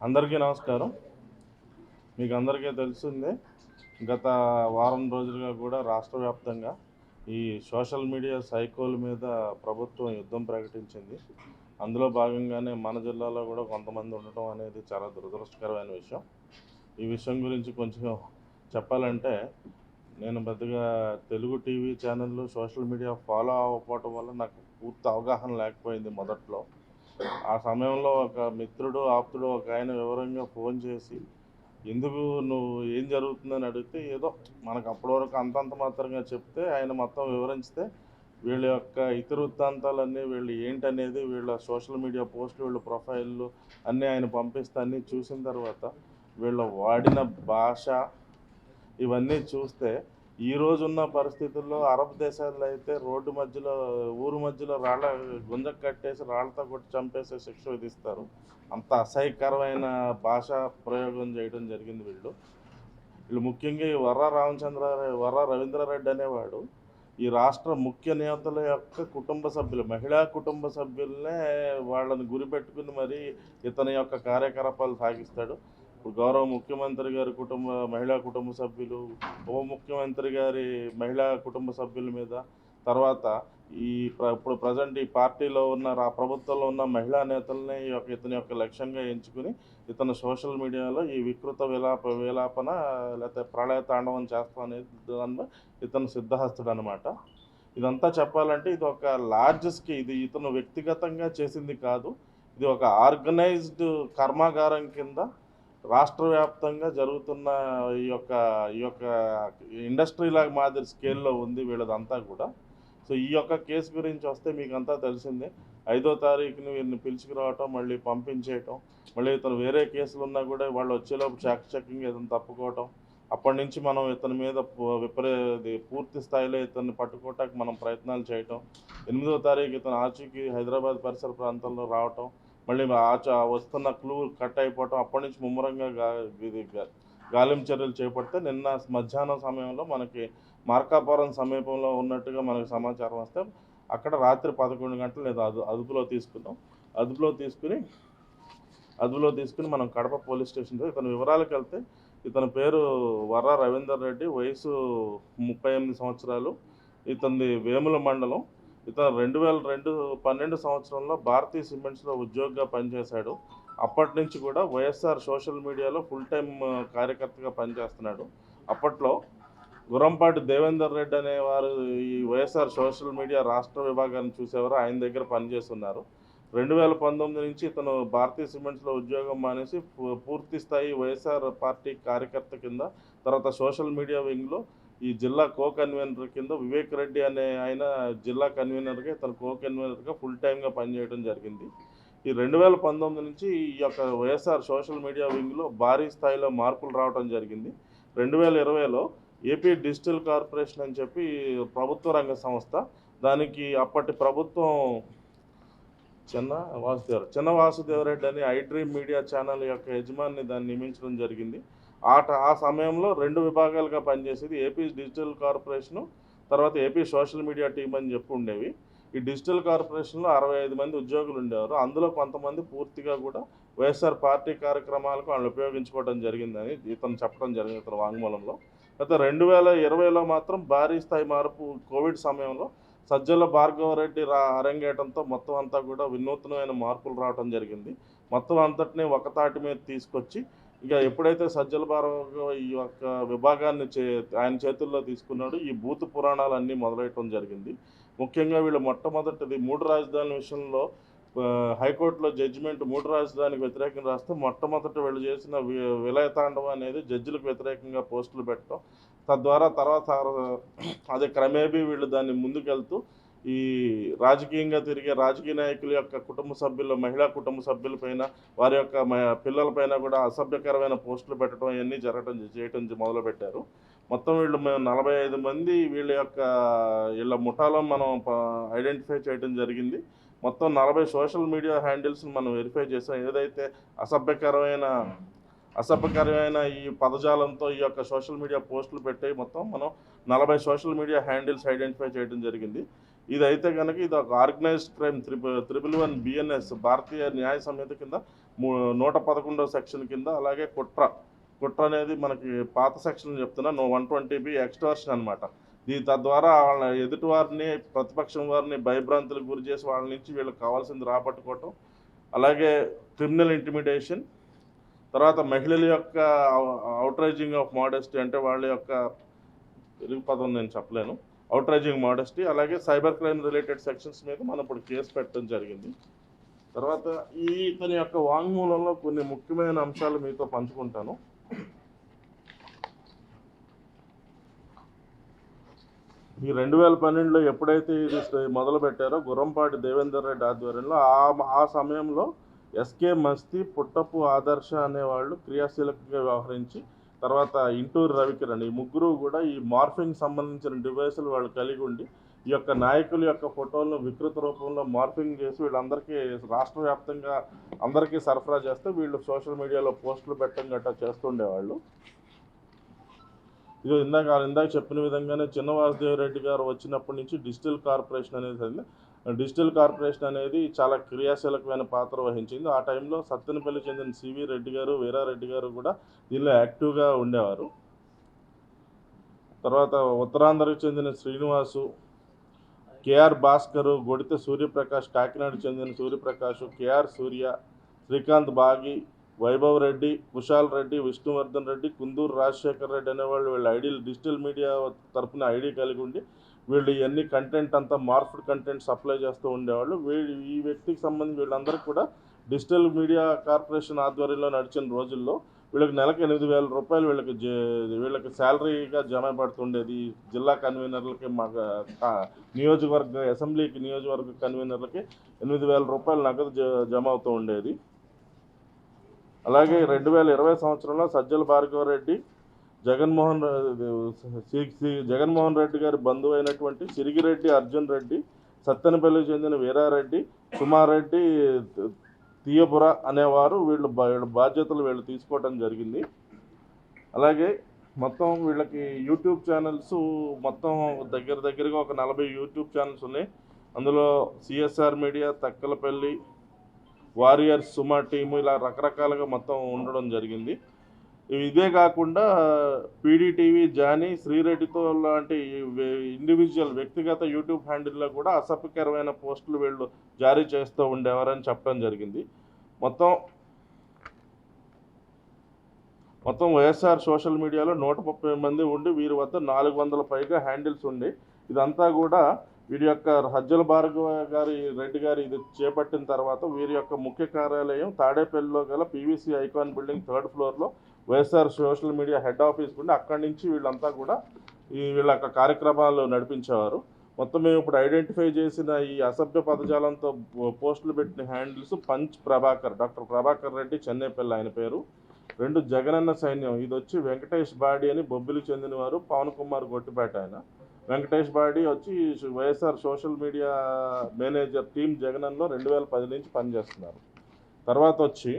అందరికీ నమస్కారం. మీకు అందరికీ తెలిసిందే, గత వారం రోజులుగా కూడా రాష్ట్ర వ్యాప్తంగా ఈ సోషల్ మీడియా సైకోల మీద ప్రభుత్వం యుద్ధం ప్రకటించింది. అందులో భాగంగానే మన జిల్లాలో కూడా కొంతమంది ఉండటం అనేది చాలా దురదృష్టకరమైన విషయం. ఈ విషయం గురించి కొంచెం చెప్పాలంటే, నేను పెద్దగా తెలుగు టీవీ ఛానళ్ళు సోషల్ మీడియా ఫాలో అవ్వకపోవటం వల్ల నాకు పూర్తి అవగాహన లేకపోయింది మొదట్లో. ఆ సమయంలో ఒక మిత్రుడు, ఆప్తుడు ఒక ఆయన వివరంగా ఫోన్ చేసి, ఎందుకు నువ్వు ఏం జరుగుతుందని అడిగితే, ఏదో మనకు అప్పటి వరకు అంతంత మాత్రంగా చెప్తే, ఆయన మొత్తం వివరించితే, వీళ్ళ యొక్క ఇతివృత్తాంతాలన్నీ వీళ్ళు ఏంటనేది వీళ్ళ సోషల్ మీడియా పోస్టులు, వీళ్ళ ప్రొఫైల్లు అన్నీ ఆయన పంపిస్తే అన్నీ చూసిన తర్వాత, వీళ్ళు వాడిన భాష ఇవన్నీ చూస్తే, ఈ రోజున్న పరిస్థితుల్లో అరబ్ దేశాల్లో అయితే రోడ్డు మధ్యలో, ఊరు మధ్యలో గుంజకు కట్టేసి రాళ్ళతో కొట్టి చంపేసే శిక్ష విధిస్తారు. అంత అసహ్యకరమైన భాషా ప్రయోగం చేయడం జరిగింది వీళ్ళు ముఖ్యంగా ఈ వర్రా రవీంద్రారెడ్డి అనేవాడు ఈ రాష్ట్ర ముఖ్య నేతల యొక్క కుటుంబ సభ్యులు, మహిళా కుటుంబ సభ్యులనే వాళ్ళని గురిపెట్టుకుని మరి ఇతని యొక్క కార్యకలాపాలు సాగిస్తాడు. ఇప్పుడు గౌరవ ముఖ్యమంత్రి గారి మహిళా కుటుంబ సభ్యులు, ఉప ముఖ్యమంత్రి గారి మహిళా కుటుంబ సభ్యుల మీద, తర్వాత ఇప్పుడు ప్రజెంట్ ఈ పార్టీలో ఉన్న ప్రభుత్వంలో ఉన్న మహిళా నేతల్ని ఇతని యొక్క లక్ష్యంగా ఎంచుకుని ఇతను సోషల్ మీడియాలో ఈ వికృత విలాపన లేకపోతే ప్రళయ తాండవం చేస్తాం అనేది దానిలో ఇతను సిద్ధహస్తుడు అనమాట. ఇదంతా చెప్పాలంటే ఇది ఒక ఇది ఇతను వ్యక్తిగతంగా చేసింది కాదు, ఇది ఒక ఆర్గనైజ్డ్ కర్మాగారం కింద రాష్ట్ర వ్యాప్తంగా జరుగుతున్న ఈ యొక్క ఇండస్ట్రీలాగా మాదిరి స్కేల్లో ఉంది వీళ్ళదంతా కూడా. సో ఈ యొక్క కేసు గురించి వస్తే మీకు అంతా తెలిసిందే. 5వ తారీఖుని వీరిని పిలుచుకురావటం, మళ్ళీ పంపించేయటం, మళ్ళీ ఇతను వేరే కేసులు ఉన్నా కూడా వాళ్ళు వచ్చేలోపు చెకింగ్ ఇతను తప్పుకోవటం, అప్పటి నుంచి మనం ఇతని మీద పూర్తి స్థాయిలో ఇతన్ని పట్టుకోవటానికి మనం ప్రయత్నాలు చేయటం, 8వ తారీఖు ఇతను ఆచూకీ హైదరాబాద్ పరిసర ప్రాంతాల్లో రావటం, మళ్ళీ వస్తున్న క్లూ కట్ అయిపోవటం, అప్పటి నుంచి ముమ్మరంగా గాలింపు చర్యలు చేపడితే నిన్న మధ్యాహ్నం సమయంలో మనకి మార్కాపురం సమీపంలో ఉన్నట్టుగా మనకు సమాచారం వస్తే అక్కడ రాత్రి 11 గంటలు లేదా అదుపులో తీసుకుని మనం కడప పోలీస్ స్టేషన్లో ఇతని వివరాలకు వెళ్తే, ఇతని పేరు వర్రా రవీందర్ రెడ్డి, వయసు 38 సంవత్సరాలు, ఇతనిది వేముల మండలం. ఇతను 2012 సంవత్సరంలో భారతీయ సిమెంట్స్లో ఉద్యోగిగా పనిచేశాడు. అప్పటి నుంచి కూడా వైఎస్ఆర్ సోషల్ మీడియాలో ఫుల్ టైం కార్యకర్తగా పనిచేస్తున్నాడు. అప్పట్లో గురంపాటి దేవేందర్ రెడ్డి అనేవారు ఈ వైఎస్ఆర్ సోషల్ మీడియా రాష్ట్ర విభాగాన్ని చూసేవారు, ఆయన దగ్గర పనిచేస్తున్నారు. 2019 నుంచి ఇతను భారతీయ సిమెంట్స్లో ఉద్యోగం మానేసి పూర్తి స్థాయి వైఎస్ఆర్ పార్టీ కార్యకర్త కింద, తర్వాత సోషల్ మీడియా వింగ్లో ఈ జిల్లా కన్వీనర్ కింద వివేక్ రెడ్డి అనే ఆయన జిల్లా కన్వీనర్గా, ఇతను కన్వీనర్గా ఫుల్ టైమ్గా పనిచేయడం జరిగింది. ఈ 2019 నుంచి ఈ యొక్క వైఎస్ఆర్ సోషల్ మీడియా వింగ్లో భారీ స్థాయిలో మార్పులు రావడం జరిగింది. 2020లో ఏపీ డిజిటల్ కార్పొరేషన్ అని చెప్పి ప్రభుత్వ రంగ సంస్థ, దానికి అప్పటి ప్రభుత్వం చిన్న వాసుదేవరెడ్డి అని ఐడ్రీమ్ మీడియా ఛానల్ యొక్క యజమాని దాన్ని నియమించడం జరిగింది. ఆ సమయంలో 2 విభాగాలుగా పనిచేసేది ఏపీ డిజిటల్ కార్పొరేషను, తర్వాత ఏపీ సోషల్ మీడియా టీం అని చెప్పి ఉండేవి. ఈ డిజిటల్ కార్పొరేషన్లో 65 మంది ఉద్యోగులు ఉండేవారు. అందులో కొంతమంది పూర్తిగా కూడా వైఎస్ఆర్ పార్టీ కార్యక్రమాలకు వాళ్ళు ఉపయోగించుకోవడం జరిగిందని ఇతను చెప్పడం జరిగింది ఇతను వాంగ్మూలంలో. అయితే 2020లో మాత్రం భారీ స్థాయి మార్పు కోవిడ్ సమయంలో సజ్జల భార్గవరెడ్డి అరంగేయడంతో మొత్తం అంతా కూడా వినూత్నమైన మార్పులు రావడం జరిగింది. మొత్తం అంతటినీ ఒక తాటి మీద తీసుకొచ్చి, ఇక ఎప్పుడైతే సజ్జల భార్గవ ఈ యొక్క విభాగాన్ని ఆయన చేతుల్లో తీసుకున్నాడు, ఈ భూత పురాణాలన్నీ మొదలెట్టడం జరిగింది. ముఖ్యంగా వీళ్ళు మొట్టమొదటిది 3 రాజధానుల విషయంలో హైకోర్టులో జడ్జిమెంట్ 3 రాజధానికి వ్యతిరేకంగా రాస్తే మొట్టమొదట వీళ్ళు చేసిన విలయతాండవం అనేది జడ్జిలకు వ్యతిరేకంగా పోస్టులు పెట్టడం, తద్వారా తర్వాత అదే క్రమేపీ వీళ్ళు దాన్ని ముందుకెళ్తూ ఈ రాజకీయంగా తిరిగే రాజకీయ నాయకుల యొక్క కుటుంబ సభ్యులు, మహిళా కుటుంబ సభ్యులపైన, వారి యొక్క పిల్లలపైన కూడా అసభ్యకరమైన పోస్టులు పెట్టడం అవన్నీ చేయటం మొదలుపెట్టారు. మొత్తం వీళ్ళు 45 మంది వీళ్ళ ముఠాలో మనం ఐడెంటిఫై చేయడం జరిగింది. మొత్తం 40 సోషల్ మీడియా హ్యాండిల్స్ని మనం వెరిఫై చేసాం. ఏదైతే అసభ్యకరమైన అసభ్యకరమైన ఈ పదజాలంతో ఈ యొక్క సోషల్ మీడియా పోస్టులు పెట్టి మొత్తం మనం 40 సోషల్ మీడియా హ్యాండిల్స్ ఐడెంటిఫై చేయడం జరిగింది. ఇదైతే కనుక ఇది ఒక ఆర్గనైజ్డ్ క్రైమ్ 111 బిఎన్ఎస్ భారతీయ న్యాయ సంహిత కింద 111వ సెక్షన్ కింద, అలాగే కుట్ర అనేది మనకి పాత సెక్షన్ చెప్తున్నా 120B ఎక్స్టార్షన్ అనమాట. తద్వారా వాళ్ళ ఎదుటి వారిని, ప్రతిపక్షం వారిని భయభ్రాంతులకు గురి చేసి వాళ్ళ నుంచి వీళ్ళకి కావాల్సింది రాబట్టుకోవటం, అలాగే క్రిమినల్ ఇంటిమిడేషన్, తర్వాత మహిళల యొక్క అవుట్రైజింగ్ ఆఫ్ మోడెస్టీ, అంటే వాళ్ళ యొక్క తెలుగు పదం నేను చెప్పలేను, అవుట్రైజింగ్ మోడెస్టీ, అలాగే సైబర్ క్రైమ్ రిలేటెడ్ సెక్షన్స్ మీద మనం ఇప్పుడు కేసు పెట్టడం జరిగింది. తర్వాత ఇతని యొక్క వాంగ్మూలంలో కొన్ని ముఖ్యమైన అంశాలు మీతో పంచుకుంటాను. ఈ 2012లో ఎప్పుడైతే ఇది మొదలు పెట్టారో గుర్రంపాటి దేవేందర్ రెడ్డి ఆధ్వర్యంలో ఆ సమయంలో ఎస్కే మస్తీ, పుట్టపు ఆదర్శ అనేవాళ్ళు క్రియాశీలకంగా వ్యవహరించి, తర్వాత ఇంటూరు రవికిరణ్, ఈ ముగ్గురు కూడా ఈ మార్ఫింగ్ సంబంధించిన డివైసులు వాళ్ళు కలిగి ఉండి ఈ యొక్క నాయకుల యొక్క ఫోటోలను వికృత రూపంలో మార్ఫింగ్ చేసి వీళ్ళందరికీ రాష్ట్ర వ్యాప్తంగా అందరికీ సరఫరా చేస్తే వీళ్ళు సోషల్ మీడియాలో పోస్టులు పెట్టడం గట్రా చేస్తుండేవాళ్ళు. ఇది ఇందాక చెప్పిన విధంగానే చిన్న వాసుదేవ్ రెడ్డి గారు వచ్చినప్పటి నుంచి డిజిటల్ కార్పొరేషన్ అనేది చాలా క్రియాశీలకమైన పాత్ర వహించింది. ఆ టైంలో సత్తెనపల్లి చెందిన సివి రెడ్డి గారు, వీరారెడ్డి గారు కూడా దీనిలో యాక్టివ్గా ఉండేవారు. తర్వాత ఉత్తరాంధ్రకు చెందిన శ్రీనివాసు, కేఆర్ భాస్కరు, గొడిత సూర్యప్రకాష్, కాకినాడకు చెందిన సూర్యప్రకాష్, కేఆర్ సూర్య, శ్రీకాంత్ బాగి, వైభవ్ రెడ్డి, కుశాల్ రెడ్డి, విష్ణువర్ధన్ రెడ్డి, కుందూరు రాజశేఖర్ రెడ్డి అనేవాళ్ళు వీళ్ళ ఐడీలు డిజిటల్ మీడియా తరఫున ఐడి కలిగి ఉండి వీళ్ళు ఇవన్నీ కంటెంట్ అంతా మార్ఫ్డ్ కంటెంట్ సప్లై చేస్తూ ఉండేవాళ్ళు. ఈ వ్యక్తికి సంబంధించి వీళ్ళందరికీ కూడా డిజిటల్ మీడియా కార్పొరేషన్ ఆధ్వర్యంలో నడిచిన రోజుల్లో వీళ్ళకి నెలకు 8,000 రూపాయలు వీళ్ళకి శాలరీగా జమ పడుతుండేది. జిల్లా కన్వీనర్లకి, నియోజకవర్గ కన్వీనర్లకి 8,000 రూపాయలు నగదు జమ అవుతూ ఉండేది. అలాగే 2020 సంవత్సరంలో సజ్జల భార్గవరెడ్డి, జగన్మోహన్ రెడ్డి గారి బంధువు అయినటువంటి సిరిగిరెడ్డి అర్జున్ రెడ్డి, సత్తెనపల్లికి చెందిన వీరారెడ్డి, సుమారెడ్డి, తీయపుర అనేవారు వీళ్ళ బాధ్యతలు తీసుకోవడం జరిగింది. అలాగే మొత్తం వీళ్ళకి యూట్యూబ్ ఛానల్స్ మొత్తం దగ్గరగా ఒక 40 యూట్యూబ్ ఛానల్స్ ఉన్నాయి. అందులో సిఎస్ఆర్ మీడియా, తక్కలపల్లి, వారియర్స్, సుమా టీము, ఇలా రకరకాలుగా మొత్తం ఉండడం జరిగింది. ఇదే కాకుండా పీడీటీవీ, జానీ, శ్రీరెడ్డితో లాంటి ఇండివిజువల్ వ్యక్తిగత యూట్యూబ్ హ్యాండిల్లో కూడా అసభ్యకరమైన పోస్టులు వీళ్ళు జారీ చేస్తూ ఉండేవారని చెప్పడం జరిగింది. మొత్తం వైఎస్ఆర్ సోషల్ మీడియాలో 130 మంది ఉండి వీరి వద్ద 400 పైగా హ్యాండిల్స్ ఉండి, ఇదంతా కూడా వీరి యొక్క సజ్జల భార్గవ రెడ్డి గారు ఇది చేపట్టిన తర్వాత వీరి యొక్క ముఖ్య కార్యాలయం తాడేపల్లిలో గల పీవీసీ ఐకాన్ బిల్డింగ్ 3rd ఫ్లోర్లో YSR social media head office ఉండి అక్కడి నుంచి వీళ్ళంతా కూడా వీళ్ళ యొక్క కార్యక్రమాలు నడిపించేవారు. మొత్తం మేము ఇప్పుడు ఐడెంటిఫై చేసిన ఈ అసభ్య పదజాలంతో పోస్టులు పెట్టిన హ్యాండిల్స్ డాక్టర్ ప్రభాకర్ రెడ్డి, చెన్నైపల్లి ఆయన పేరు. 2 జగనన్న సైన్యం, ఇది వచ్చి వెంకటేష్ బాడి అని బొబ్బిలికి చెందినవారు, పవన్ కుమార్ గొట్టిపేట ఆయన. వెంకటేష్ బాడి వచ్చి YSR social media manager team జగనన్నలో 2010 నుంచి పనిచేస్తున్నారు. తర్వాత వచ్చి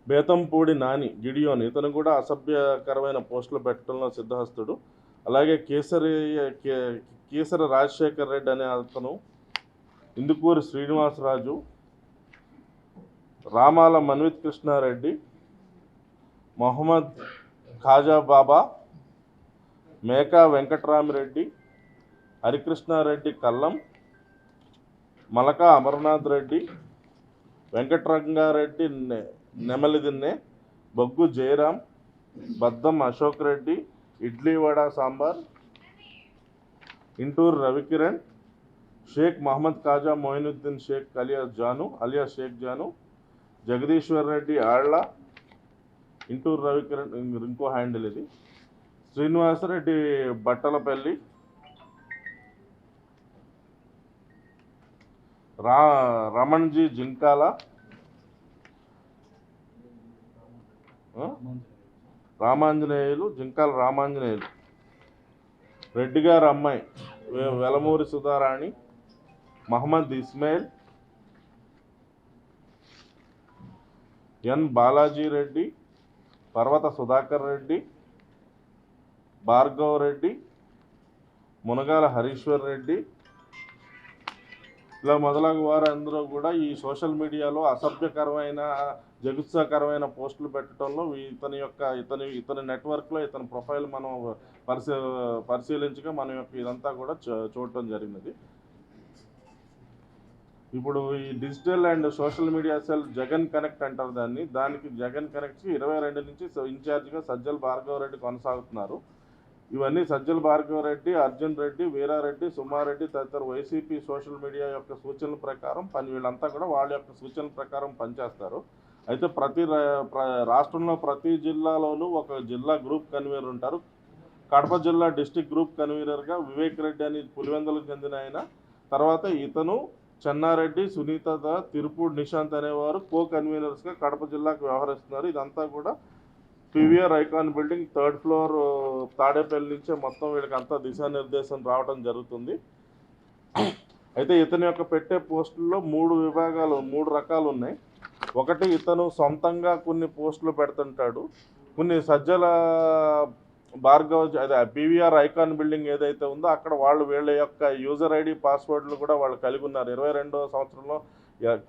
బేతంపూడి నాని గిడియోన్, ఇతను కూడా అసభ్యకరమైన పోస్టులు పెట్టడంలో సిద్ధహస్తుడు. అలాగే కేసరి రాజశేఖర్ రెడ్డి అనే అతను, ఇందుకూరి శ్రీనివాసరాజు, రామాల మన్విత్ కృష్ణారెడ్డి, మొహమ్మద్ ఖాజా బాబా, మేకా వెంకట్రామిరెడ్డి, హరికృష్ణారెడ్డి కల్లం, మలకా అమర్నాథ్ రెడ్డి, వెంకటరంగారెడ్డి నెమలిదిన్నె, బొగ్గు జయరాం, బద్దం అశోక్ రెడ్డి, ఇడ్లీ వడ సాంబార్, ఇంటూరు రవికిరణ్, షేక్ మహమ్మద్ ఖాజా మొయినుద్దీన్ షేక్ అలియాస్ షేక్ జాను, జగదీశ్వర్ రెడ్డి ఆళ్ల, ఇంటూరు రవికిరణ్ ఇంకో హ్యాండిల్ ఇది, శ్రీనివాసరెడ్డి బట్టలపల్లి, రమణ్జీ జింకాల, జింకాల రామాంజనేయులు, రెడ్డి గారు అమ్మాయి వెలమూరి సుధారాణి, మహమ్మద్ ఇస్మాయిల్, ఎన్ బాలాజీ రెడ్డి, పర్వత సుధాకర్ రెడ్డి, భార్గవ్ రెడ్డి, మునగాల హరీశ్వర్ రెడ్డి, ఇలా మొదలగు వారందరూ కూడా ఈ సోషల్ మీడియాలో అసభ్యకరమైన జగుత్సాకరమైన పోస్టులు పెట్టడంలో ఇతని నెట్వర్క్లో ఇతని ప్రొఫైల్ మనం పరిశీలించగా మన యొక్క ఇదంతా కూడా చూడటం జరిగినది. ఇప్పుడు ఈ digital and social media cell Jagan connect అంటారు దానికి జగన్ కనెక్ట్కి 22 నుంచి ఇన్ఛార్జిగా సజ్జల భార్గవ్ రెడ్డి కొనసాగుతున్నారు. ఇవన్నీ సజ్జల భార్గవ్ రెడ్డి, అర్జున్ రెడ్డి, వీరారెడ్డి, సుమారెడ్డి తదితర వైసీపీ సోషల్ మీడియా యొక్క సూచనల ప్రకారం వీళ్ళంతా కూడా వాళ్ళ యొక్క సూచనల ప్రకారం పనిచేస్తారు. అయితే రాష్ట్రంలో ప్రతి జిల్లాలోనూ ఒక జిల్లా గ్రూప్ కన్వీనర్ ఉంటారు. కడప జిల్లా డిస్టిక్ గ్రూప్ కన్వీనర్గా వివేక్ రెడ్డి అని పులివెందులకు చెందిన ఆయన, తర్వాత ఇతను, చెన్నారెడ్డి, సునీత, తిరుపూడి నిశాంత్ అనేవారు కో కన్వీనర్స్గా కడప జిల్లాకు వ్యవహరిస్తున్నారు. ఇదంతా కూడా PVR icon building 3rd floor Tadepalli నుంచే మొత్తం వీళ్ళకి అంతా దిశానిర్దేశం రావడం జరుగుతుంది. అయితే ఇతని యొక్క పెట్టే పోస్టుల్లో 3 రకాలు ఉన్నాయి. ఒకటి, ఇతను సొంతంగా కొన్ని పోస్టులు పెడుతుంటాడు. కొన్ని సజ్జల భార్గవ్ అదే పీవీఆర్ ఐకాన్ బిల్డింగ్ ఏదైతే ఉందో అక్కడ వీళ్ళ యొక్క యూజర్ ఐడి పాస్వర్డ్లు కూడా వాళ్ళు కలిగి ఉన్నారు. 22వ సంవత్సరంలో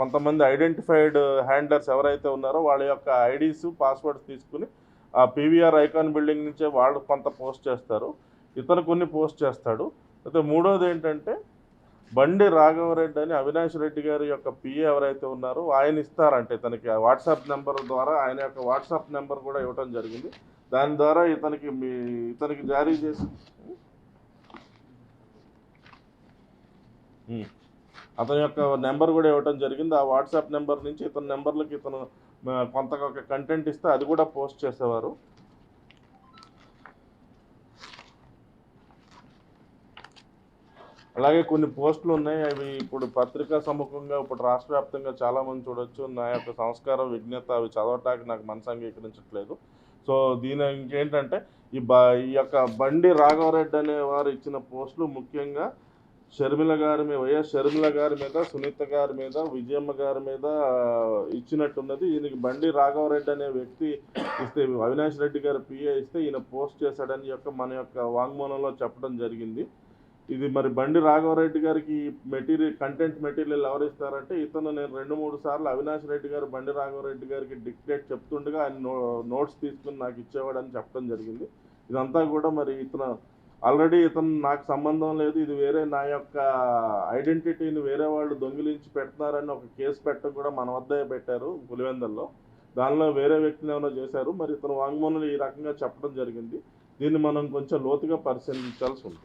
కొంతమంది ఐడెంటిఫైడ్ హ్యాండ్లర్స్ ఎవరైతే ఉన్నారో వాళ్ళ యొక్క ఐడీస్ పాస్వర్డ్స్ తీసుకుని ఆ పీవీఆర్ ఐకాన్ బిల్డింగ్ నుంచే వాళ్ళు కొంత పోస్ట్ చేస్తారు. ఇతను కొన్ని పోస్ట్ చేస్తాడు. అయితే మూడోది ఏంటంటే, బండి రాఘవరెడ్డి అని అవినాష్ రెడ్డి గారి యొక్క పిఏ ఎవరైతే ఉన్నారో ఆయన ఇస్తారంటే ఇతనికి వాట్సాప్ నెంబర్ ద్వారా ఆయన యొక్క వాట్సాప్ నెంబర్ కూడా ఇవ్వడం జరిగింది. దాని ద్వారా ఇతనికి జారీ చేసి అతని యొక్క నెంబర్ కూడా ఇవ్వడం జరిగింది. ఆ వాట్సాప్ నెంబర్ నుంచి ఇతని నెంబర్లకి ఇతను కొంత కంటెంట్ ఇస్తే అది కూడా పోస్ట్ చేసేవారు. అలాగే కొన్ని పోస్టులు ఉన్నాయి. అవి ఇప్పుడు పత్రికా సముఖంగా ఇప్పుడు రాష్ట్ర వ్యాప్తంగా చాలామంది చూడొచ్చు. నా యొక్క సంస్కారం, విజ్ఞత అవి చదవటానికి నాకు మనసు అంగీకరించట్లేదు. సో దీని ఇంకేంటంటే ఈ యొక్క బండి రాఘవరెడ్డి అనే వారు ఇచ్చిన పోస్టులు ముఖ్యంగా వైఎస్ షర్మిల గారి మీద, సునీత గారి మీద, విజయమ్మ గారి మీద ఇచ్చినట్టున్నది. ఈయనకి బండి రాఘవరెడ్డి అనే వ్యక్తి ఇస్తే, అవినాష్ రెడ్డి గారి పిఏ ఇస్తే ఈయన పోస్ట్ చేశాడని మన యొక్క వాంగ్మూలంలో చెప్పడం జరిగింది. ఇది మరి బండి రాఘవరెడ్డి గారికి కంటెంట్ మెటీరియల్ ఎవరు ఇస్తారంటే నేను 2-3 సార్లు అవినాష్ రెడ్డి గారు బండి రాఘవరెడ్డి గారికి డిక్టేట్ చెప్తుండగా ఆయన నోట్స్ తీసుకుని నాకు ఇచ్చేవాడని చెప్పడం జరిగింది. ఇదంతా కూడా మరి ఆల్రెడీ నాకు సంబంధం లేదు, ఇది వేరే నా యొక్క ఐడెంటిటీని వేరే వాళ్ళు దొంగిలించి పెడుతున్నారని ఒక కేసు పెట్టడం కూడా మన వద్దే పెట్టారు పులివెందుల్లో. దానిలో వేరే వ్యక్తిని ఏమైనా చేశారు. మరి ఇతను వాంగ్మూలంలో ఈ రకంగా చెప్పడం జరిగింది. దీన్ని మనం కొంచెం లోతుగా పరిశీలించాల్సి ఉంది.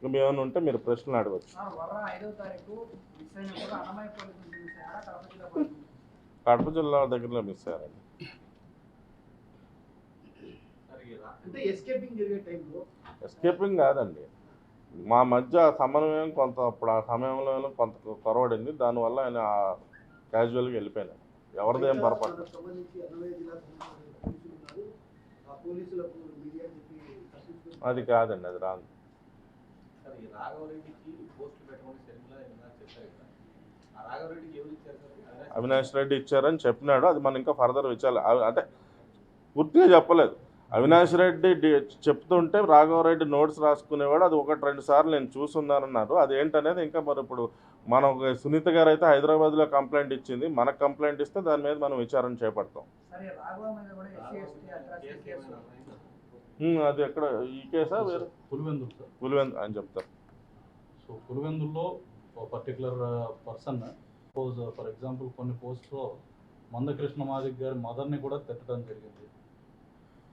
ఇంకా ఏమైనా ఉంటే మీరు ప్రశ్నలు అడగచ్చు. కడప జిల్లా దగ్గరలో మిస్ అయ్యారండి. ఎస్కేపింగ్ కాదండి, మా మధ్య సమన్వయం అప్పుడు ఆ సమయంలో కొంత కొరవడింది. దానివల్ల ఆయన క్యాజువల్గా వెళ్ళిపోయినాడు. ఎవరిదేం పొరపాటు అది కాదండి, అది రాదు. అవినాష్ రెడ్డి ఇచ్చారని చెప్పినాడు. అది మనం ఇంకా ఫర్దర్ విచారాలి. అంటే పూర్తిగా చెప్పలేదు. అవినాష్ రెడ్డి చెప్తుంటే రాఘవరెడ్డి నోట్స్ రాసుకునేవాడు. అది 1-2 సార్లు నేను చూసున్నానన్నారు. అదేంటనేది ఇంకా మరి ఇప్పుడు మనం సునీత గారు అయితే హైదరాబాద్లో కంప్లైంట్ ఇచ్చింది. మనకు కంప్లైంట్ ఇస్తే దాని మీద మనం విచారణ చేపడతాం. అది ఎక్కడ ఈ కేసా వేరే? పులివెందులు అని చెప్తారు. సో పులివెందుల్లో ఒక పర్టికులర్ పర్సన్ ఫర్ ఎగ్జాంపుల్ కొన్ని పోస్ట్లో మందకృష్ణ మాదిక్ గారి మదర్ని కూడా తిట్టడం జరిగింది.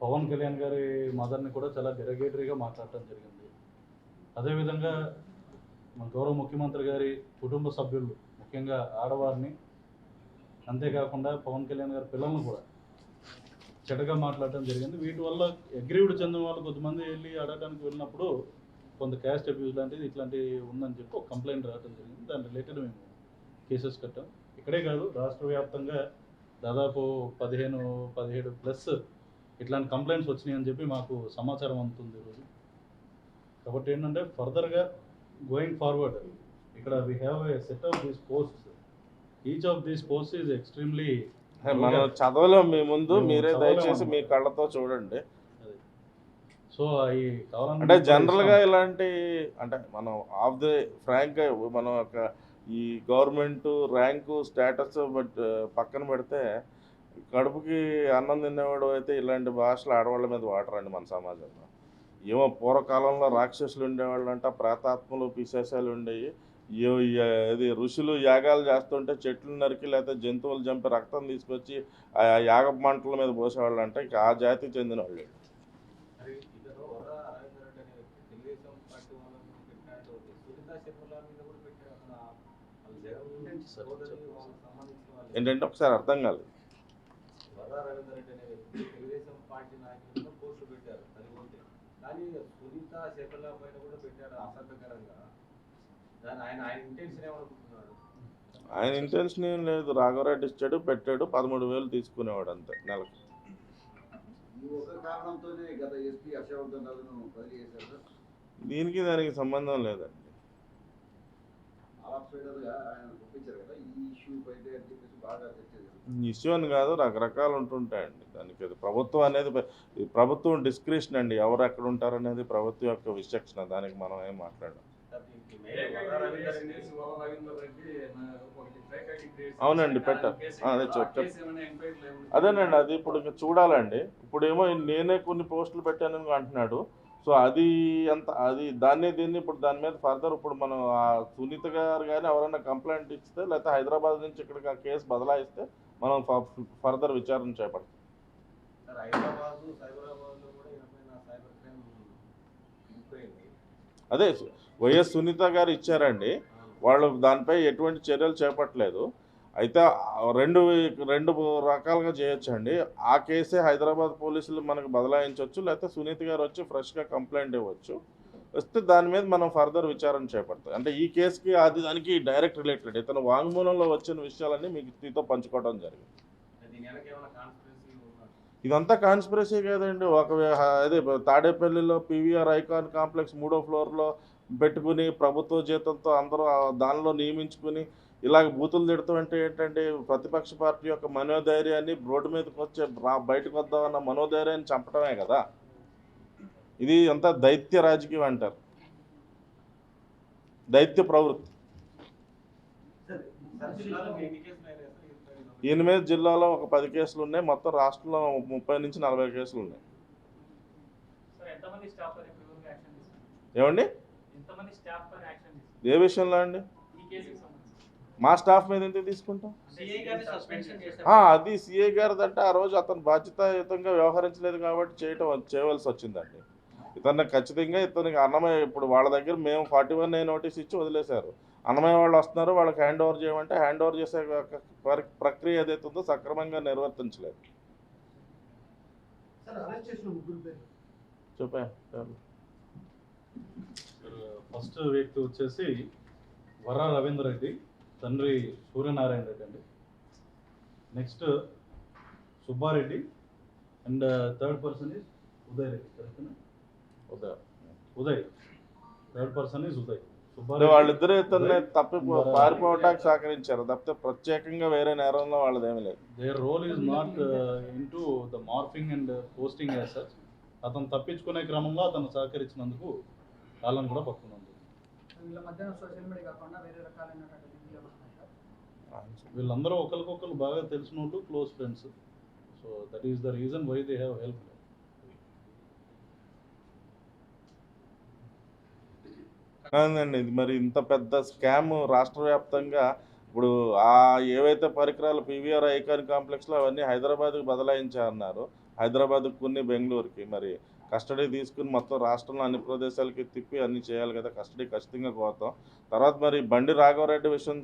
పవన్ కళ్యాణ్ గారి మదర్ని కూడా చాలా డెరగేటరీగా మాట్లాడటం జరిగింది. అదేవిధంగా మన గౌరవ ముఖ్యమంత్రి గారి కుటుంబ సభ్యులు, ముఖ్యంగా ఆడవారిని, అంతేకాకుండా పవన్ కళ్యాణ్ గారి పిల్లలను కూడా చెడ్డగా మాట్లాడటం జరిగింది. వీటి వల్ల అగ్రీవ్డ్ చెందిన వాళ్ళు కొంతమంది వెళ్ళి అడగడానికి వెళ్ళినప్పుడు కొంత క్యాస్ట్ అబ్యూస్ లాంటిది ఇట్లాంటివి ఉందని చెప్పి ఒక కంప్లైంట్ రావడం జరిగింది. దాని రిలేటెడ్ మేము కేసెస్ కట్టాం. ఇక్కడే కాదు, రాష్ట్ర వ్యాప్తంగా దాదాపు 15-17+ ఇట్లాంటి కంప్లైంట్స్ వచ్చినాయి అని చెప్పి మాకు సమాచారం అందుతుంది ఈరోజు. కాబట్టి ఏంటంటే ఫర్దర్గా గోయింగ్ ఫార్వర్డ్ ఇక్కడ we have a set of these posts. Each of these posts is extremely మనం చదవలేం మీ ముందు, మేము మీరే చదవలేం దయచేసి మీ అన్నమాట. కళ్ళతో చూడండి. సో అవి కావాలంటే అంటే మీకు కూడా జనరల్గా ఇస్తాం. ఇలాంటి అంటే మనం ఆఫ్ ది ఫ్రాంక్గా మనం ఒక ఈ గవర్నమెంట్ ర్యాంకు స్టేటస్ బట్ పక్కన పెడితే కడుపుకి అన్నం తినేవాడు అయితే ఇలాంటి భాషలు ఆడవాళ్ళ మీద వాడరండి మన సమాజంలో. ఏమో పూర్వకాలంలో రాక్షసులు ఉండేవాళ్ళు అంట, ప్రేతాత్మలు పిశాచాలు ఉండేవి. ఇది ఋషులు యాగాలు చేస్తుంటే చెట్లు నరికి లేకపోతే జంతువులు చంపి రక్తం తీసుకొచ్చి ఆ యాగ మంటల మీద పోసేవాళ్ళు అంట. ఇక ఆ జాతికి చెందిన వాళ్ళు. మరి ఇతను వర రవీంద్ర రెడ్డి అనే వ్యక్తి తెలుగుదేశం పార్టీ వాళ్ళని పెట్టినట్టు సునీతా శర్మల మీద కూడా పెట్టాడు. అతను వాళ్ళ జగన్ సోదరి వాళ్ళకి సంబంధించిన వాళ్ళు ఏంటంటే ఒకసారి అర్థం కాలేదు. వర రవీంద్ర రెడ్డి అనే వ్యక్తి తెలుగుదేశం పార్టీ నాయకులను పోస్టులు పెట్టారు తల్లిపోతే, కానీ సునీతా శర్మల పైన కూడా పెట్టాడు అసభ్యకరంగా. దాని ఆయన ఇంటెన్షన్ ఏమనుకుంటున్నాడు? ఆయన ఇంటెన్షన్ ఏం లేదు. రాఘవరెడ్డి ఇచ్చాడు, పెట్టాడు, 13,000 తీసుకునేవాడు అంతే నెలకు. ఈ ఒక కారణంతోనే గత ఎస్పీ హర్షవర్ధన్ రాజును బదిలీ చేశారు సార్. దీనికి దానికి సంబంధం లేదండి. ఆఫ్ సైడర్గా ఆయన ఒప్పించారు కదా ఈ ఇష్యూ పైతే అని చెప్పేసి బాగా చర్చ జరుగుతుంది. ఇష్యూ అని కాదు, రకరకాలు ఉంటుంటాయండి. దానికి అది ప్రభుత్వం అనేది ఈ ప్రభుత్వం డిస్క్రిప్షన్ అండి. ఎవరు ఎక్కడ ఉంటారనేది ప్రభుత్వం యొక్క విచక్షణ. దానికి మనం ఏం మాట్లాడాం. దీనికి మెయిన్ వర రవీంద్ర రెడ్డి అవునండి, పెట్టారు. అదే అదేనండి, అది ఇప్పుడు ఇంకా చూడాలండి. ఇప్పుడేమో నేనే కొన్ని పోస్టులు పెట్టానని అంటున్నాడు. సో అది దీన్ని ఇప్పుడు దాని మీద ఫర్దర్ ఇప్పుడు మనం ఆ సునీత గారు కానీ ఎవరైనా కంప్లైంట్ ఇస్తే లేకపోతే హైదరాబాద్ నుంచి ఇక్కడికి ఆ కేసు బదలాయిస్తే మనం ఫర్దర్ విచారణ చేపడతాం. సార్ హైదరాబాద్ సైబరాబాద్లో కూడా ఏమైనా సైబర్ క్రైమ్ ఇంపోయింది. అదే వైఎస్ సునీత గారు ఇచ్చారండి. వాళ్ళు దానిపై ఎటువంటి చర్యలు చేపట్టలేదు. అయితే రెండు రకాలుగా చేయొచ్చండి. ఆ కేసే హైదరాబాద్ పోలీసులు మనకు బదలాయించవచ్చు, లేకపోతే సునీత గారు వచ్చి ఫ్రెష్గా కంప్లైంట్ ఇవ్వచ్చు. వస్తే దాని మీద మనం ఫర్దర్ విచారణ చేపడతాం. అంటే ఈ కేసుకి దానికి డైరెక్ట్ రిలేటెడ్ ఇతను వాంగ్మూలంలో వచ్చిన విషయాలన్నీ మీకు మీతో పంచుకోవడం జరిగింది. ఇదంతా కాన్స్పిరసీ కాదండి. అదే తాడేపల్లిలో పీవీఆర్ ఐకాన్ కాంప్లెక్స్ 3వ ఫ్లోర్లో పెట్టుకుని ప్రభుత్వ జీతంతో అందరూ దానిలో నియమించుకుని ఇలాగ బూతులు తిడతాం అంటే ఏంటంటే ప్రతిపక్ష పార్టీ యొక్క మనోధైర్యాన్ని రోడ్డు మీదకి వచ్చే బయటకు వద్దామన్న మనోధైర్యాన్ని చంపడమే కదా. ఇది అంతా దైత్య రాజకీయం అంటారు, దైత్య ప్రవృత్తి. 8 జిల్లాలో ఒక 10 కేసులు ఉన్నాయి. మొత్తం రాష్ట్రంలో 30 నుంచి 40 కేసులు ఉన్నాయి. ఏమండి ఏ విషయంలో అండి? మా స్టాఫ్ మీద ఎందుకు తీసుకుంటాం? అది సిఐ గారిది అంటే ఆ రోజు అతను బాధ్యతాయుతంగా వ్యవహరించలేదు కాబట్టి చేయవలసి వచ్చిందండి. ఇతన్ని ఖచ్చితంగా ఇతనికి అన్నమయ్య ఇప్పుడు వాళ్ళ దగ్గర మేము 41A నోటీస్ ఇచ్చి వదిలేశారు. అన్నమయ్య వాళ్ళు వస్తున్నారు, వాళ్ళకి హ్యాండ్ ఓవర్ చేయమంటే హ్యాండ్ ఓవర్ చేసే ప్రక్రియ ఏదైతే ఉందో సక్రమంగా నిర్వర్తించలేదు. చెప్పా ఫస్ట్ వ్యక్తి వచ్చేసి వర రవీంద్ర రెడ్డి, తండ్రి సూర్యనారాయణ రెడ్డి అండి. Next Subba Reddy and third person is Uday Reddy. కరెక్ట్నా? Uday third person is Uday. వాళ్ళిద్దరు ఇతన్ని తప్పి పారిపోవటానికి సహకరించారు తప్పితే ప్రత్యేకంగా వేరే నేరంలో వాళ్ళదేమీ లేదు. Their role is not into the morphing and posting as such. అతను తప్పించుకునే క్రమంలో అతను సహకరించినందుకు వాళ్ళని కూడా పట్టుకున్నాం. వీళ్ళందరూ ఒకరికొకరు బాగా తెలిసిన వాళ్ళు, close friends. So that is the reason why they have help. కాదండి, ఇది మరి ఇంత పెద్ద స్కామ్ రాష్ట్ర వ్యాప్తంగా ఇప్పుడు ఏవైతే పరికరాలు పీవీఆర్ ఐకాన్ కాంప్లెక్స్లో అవన్నీ హైదరాబాద్కి బదలాయించారన్నారు. హైదరాబాద్కి కొన్ని బెంగళూరుకి మరి కస్టడీ తీసుకుని మొత్తం రాష్ట్రంలో అన్ని ప్రదేశాలకి తిప్పి అన్నీ చేయాలి కదా. కస్టడీ ఖచ్చితంగా కోతాం. తర్వాత మరి బండి రాఘవరెడ్డి విషయం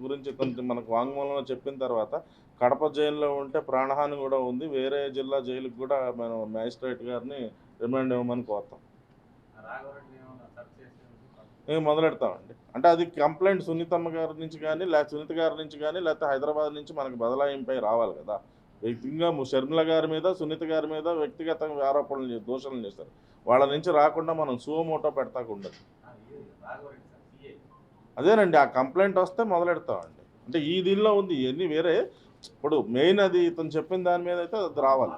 గురించి కొంచెం మనకు వాంగ్మూలంలో చెప్పిన తర్వాత కడప జైల్లో ఉంటే ప్రాణహాని కూడా ఉంది. వేరే జిల్లా జైలుకి కూడా మనం మ్యాజిస్ట్రేట్ గారిని రిమాండ్ ఇవ్వమని కోరుతాం. మేము మొదలెడతామండి. అంటే అది కంప్లైంట్ సునీతమ్మ గారి నుంచి కానీ సునీత గారి నుంచి కానీ లేకపోతే హైదరాబాద్ నుంచి మనకు బదలాయింపై రావాలి కదా. వ్యక్తిగతంగా షర్మిల గారి మీద సునీత గారి మీద వ్యక్తిగతంగా ఆరోపణలు దోషాలు చేస్తారు. వాళ్ళ నుంచి రాకుండా మనం సుమోటో పెడతాకుండదు. అదేనండి, ఆ కంప్లైంట్ వస్తే మొదలెడతామండి. అంటే ఈ దీనిలో ఉంది, ఇవన్నీ వేరే ఇప్పుడు మెయిన్ అది ఇతను చెప్పిన దాని మీద అయితే అది రావాలి.